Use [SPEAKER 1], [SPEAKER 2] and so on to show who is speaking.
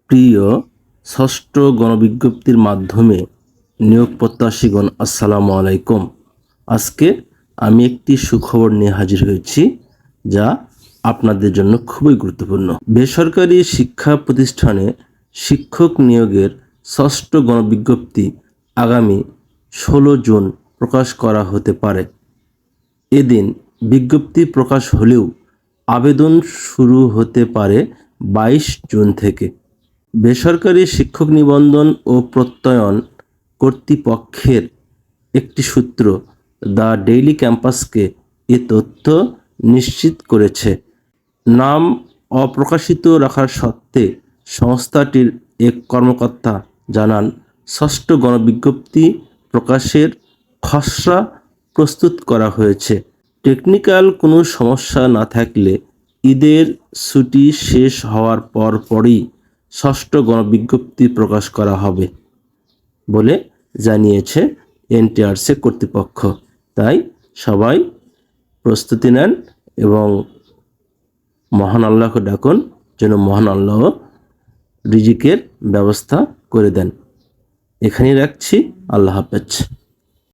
[SPEAKER 1] প্রিয় ষষ্ঠ গণবিজ্ঞপ্তির মাধ্যমে নিয়োগ প্রত্যাশীগণ, আসসালামু আলাইকুম। আজকে আমি একটি সুখবর নিয়ে হাজির হয়েছি, যা আপনাদের জন্য খুবই গুরুত্বপূর্ণ। বেসরকারি শিক্ষা প্রতিষ্ঠানে শিক্ষক নিয়োগের ষষ্ঠ গণবিজ্ঞপ্তি আগামী 16 জুন প্রকাশ করা হতে পারে। এদিন বিজ্ঞপ্তি প্রকাশ হলেও আবেদন শুরু হতে পারে 22 জুন থেকে। বেসরকারি শিক্ষক নিবন্ধন ও প্রত্যয়ন কর্তৃপক্ষের একটি সূত্র দ্য ডেইলি ক্যাম্পাসকে এ তথ্য নিশ্চিত করেছে। নাম অপ্রকাশিত রাখার সত্ত্বে সংস্থাটির এক কর্মকর্তা জানান, ষষ্ঠ গণবিজ্ঞপ্তি প্রকাশের খসড়া প্রস্তুত করা হয়েছে। টেকনিক্যাল কোনো সমস্যা না থাকলে ঈদের ছুটি শেষ হওয়ার পরই ষষ্ঠ গণবিজ্ঞপ্তি প্রকাশ করা হবে বলে জানিয়েছে এনটিআরসি কর্তৃপক্ষ। তাই সবাই প্রস্তুতি নেন এবং মহান আল্লাহকে ডাকুন যেন মহান আল্লাহ রিজিকের ব্যবস্থা করে দেন। এখানেই রাখছি। আল্লাহ হাফেজ।